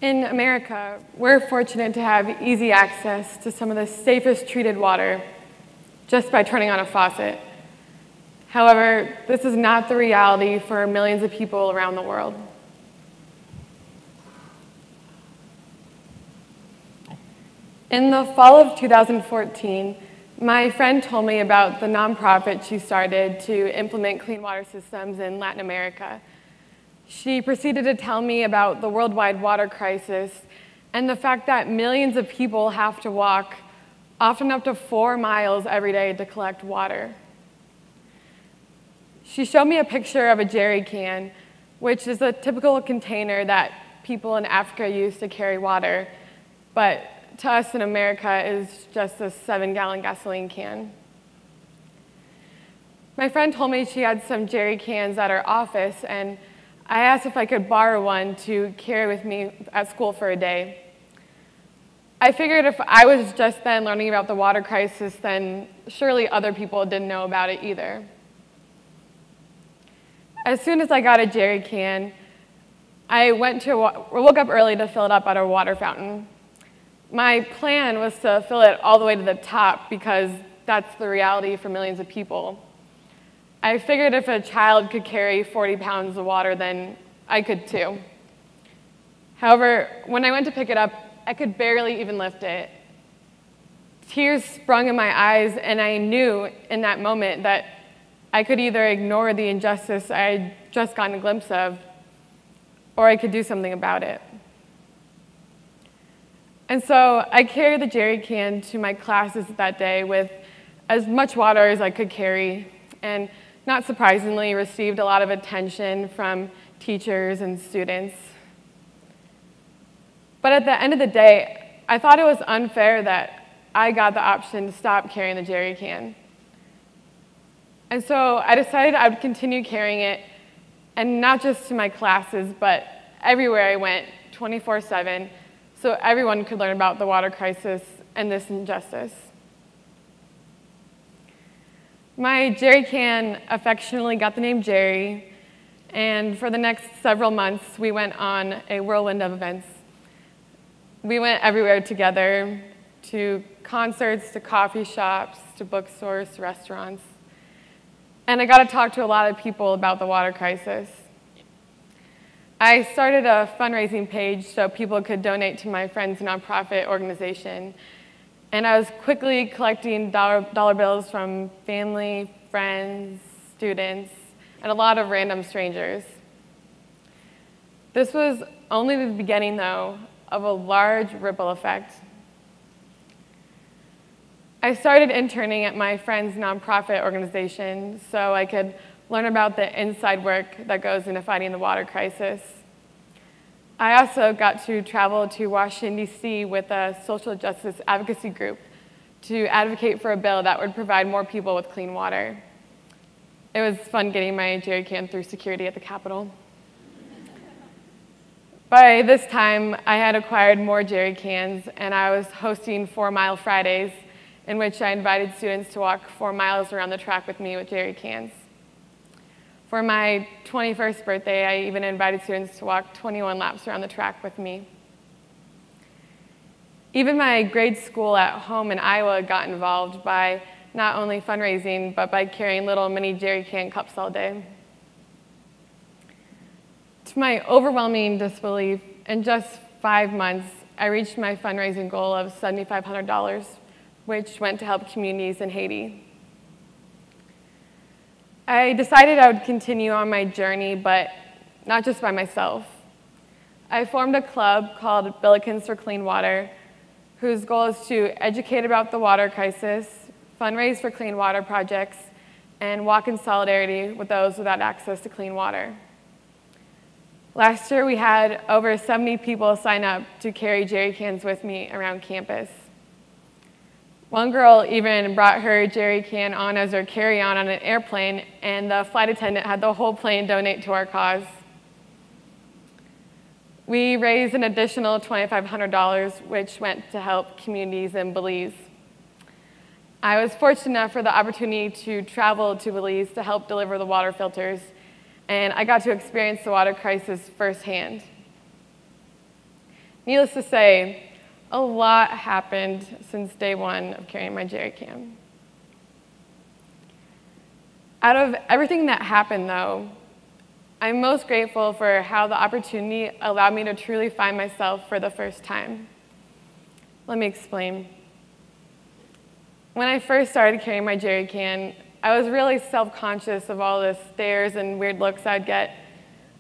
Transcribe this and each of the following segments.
In America, we're fortunate to have easy access to some of the safest treated water just by turning on a faucet. However, this is not the reality for millions of people around the world. In the fall of 2014, my friend told me about the nonprofit she started to implement clean water systems in Latin America. She proceeded to tell me about the worldwide water crisis and the fact that millions of people have to walk, often up to 4 miles every day to collect water. She showed me a picture of a jerry can, which is a typical container that people in Africa use to carry water, but to us in America is just a 7-gallon gasoline can. My friend told me she had some jerry cans at her office, and I asked if I could borrow one to carry with me at school for a day. I figured if I was just then learning about the water crisis, then surely other people didn't know about it either. As soon as I got a jerry can, I woke up early to fill it up at a water fountain. My plan was to fill it all the way to the top because that's the reality for millions of people. I figured if a child could carry 40 pounds of water, then I could too. However, when I went to pick it up, I could barely even lift it. Tears sprung in my eyes, and I knew in that moment that I could either ignore the injustice I had just gotten a glimpse of, or I could do something about it. And so I carried the jerry can to my classes that day with as much water as I could carry, and not surprisingly, received a lot of attention from teachers and students. But at the end of the day, I thought it was unfair that I got the option to stop carrying the jerry can. And so I decided I would continue carrying it, and not just to my classes, but everywhere I went, 24/7, so everyone could learn about the water crisis and this injustice. My jerry can affectionately got the name Jerry, and for the next several months, we went on a whirlwind of events. We went everywhere together, to concerts, to coffee shops, to bookstores, to restaurants. And I got to talk to a lot of people about the water crisis. I started a fundraising page so people could donate to my friend's nonprofit organization. And I was quickly collecting dollar bills from family, friends, students, and a lot of random strangers. This was only the beginning, though, of a large ripple effect. I started interning at my friend's nonprofit organization so I could learn about the inside work that goes into fighting the water crisis. I also got to travel to Washington, D.C. with a social justice advocacy group to advocate for a bill that would provide more people with clean water. It was fun getting my jerry can through security at the Capitol. By this time, I had acquired more jerry cans, and I was hosting 4-mile Fridays, in which I invited students to walk 4 miles around the track with me with jerry cans. For my 21st birthday, I even invited students to walk 21 laps around the track with me. Even my grade school at home in Iowa got involved by not only fundraising, but by carrying little mini jerry can cups all day. To my overwhelming disbelief, in just 5 months, I reached my fundraising goal of $7,500, which went to help communities in Haiti. I decided I would continue on my journey, but not just by myself. I formed a club called Billikens For Clean Water, whose goal is to educate about the water crisis, fundraise for clean water projects, and walk in solidarity with those without access to clean water. Last year, we had over 70 people sign up to carry jerry cans with me around campus. One girl even brought her jerry can on as her carry-on on an airplane, and the flight attendant had the whole plane donate to our cause. We raised an additional $2,500, which went to help communities in Belize. I was fortunate enough for the opportunity to travel to Belize to help deliver the water filters, and I got to experience the water crisis firsthand. Needless to say, a lot happened since day one of carrying my jerry can. Out of everything that happened, though, I'm most grateful for how the opportunity allowed me to truly find myself for the first time. Let me explain. When I first started carrying my jerry can, I was really self-conscious of all the stares and weird looks I'd get.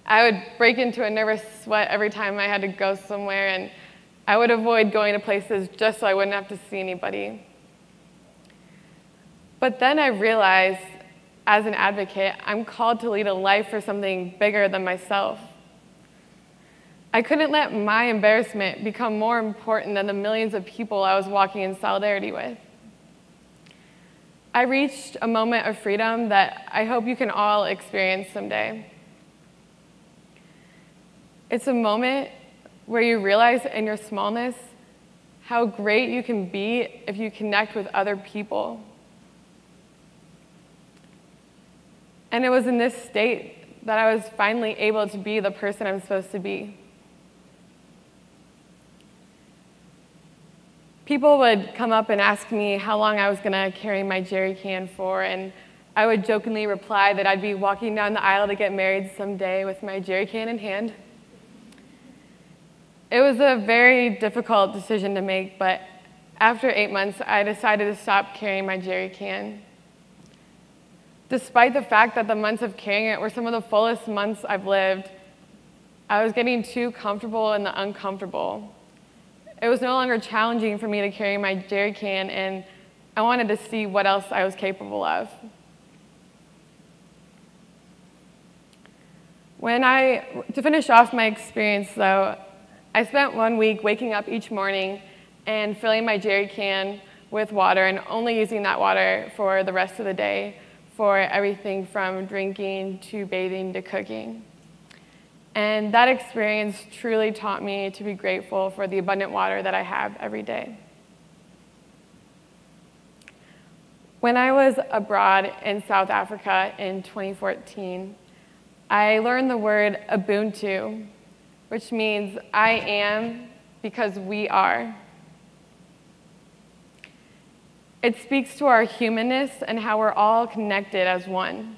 I would break into a nervous sweat every time I had to go somewhere, and I would avoid going to places just so I wouldn't have to see anybody. But then I realized, as an advocate, I'm called to lead a life for something bigger than myself. I couldn't let my embarrassment become more important than the millions of people I was walking in solidarity with. I reached a moment of freedom that I hope you can all experience someday. It's a moment where you realize in your smallness how great you can be if you connect with other people. And it was in this state that I was finally able to be the person I'm supposed to be. People would come up and ask me how long I was going to carry my jerry can for, and I would jokingly reply that I'd be walking down the aisle to get married someday with my jerry can in hand. It was a very difficult decision to make, but after 8 months, I decided to stop carrying my jerry can. Despite the fact that the months of carrying it were some of the fullest months I've lived, I was getting too comfortable in the uncomfortable. It was no longer challenging for me to carry my jerry can, and I wanted to see what else I was capable of. To finish off my experience, though, I spent 1 week waking up each morning and filling my jerry can with water and only using that water for the rest of the day for everything from drinking to bathing to cooking. And that experience truly taught me to be grateful for the abundant water that I have every day. When I was abroad in South Africa in 2014, I learned the word Ubuntu, which means I am because we are. It speaks to our humanness and how we're all connected as one.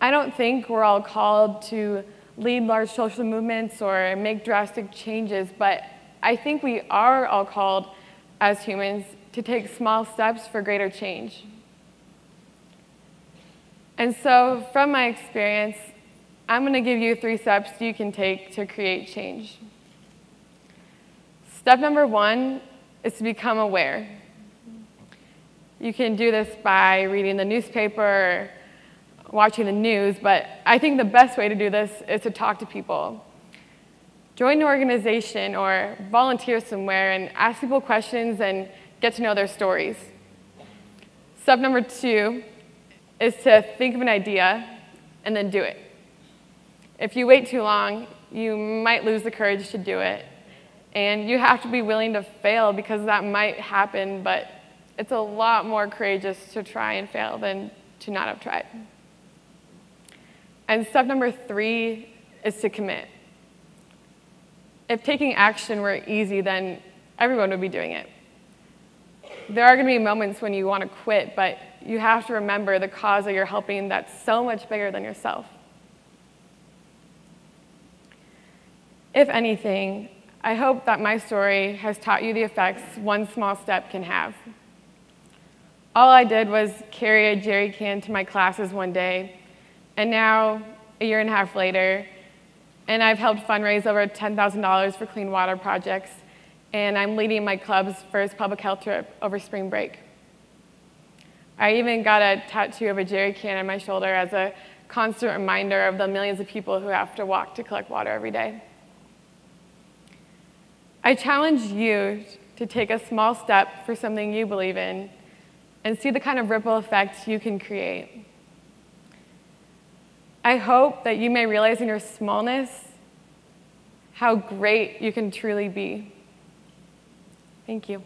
I don't think we're all called to lead large social movements or make drastic changes, but I think we are all called as humans to take small steps for greater change. And so, from my experience, I'm going to give you 3 steps you can take to create change. Step number 1 is to become aware. You can do this by reading the newspaper or watching the news, but I think the best way to do this is to talk to people. Join an organization or volunteer somewhere and ask people questions and get to know their stories. Step number 2 is to think of an idea and then do it. If you wait too long, you might lose the courage to do it. And you have to be willing to fail because that might happen, but it's a lot more courageous to try and fail than to not have tried. And step number 3 is to commit. If taking action were easy, then everyone would be doing it. There are going to be moments when you want to quit, but you have to remember the cause that you're helping that's so much bigger than yourself. If anything, I hope that my story has taught you the effects one small step can have. All I did was carry a jerry can to my classes one day, and now, a year and a half later, and I've helped fundraise over $10,000 for clean water projects, and I'm leading my club's first public health trip over spring break. I even got a tattoo of a jerry can on my shoulder as a constant reminder of the millions of people who have to walk to collect water every day. I challenge you to take a small step for something you believe in and see the kind of ripple effect you can create. I hope that you may realize in your smallness how great you can truly be. Thank you.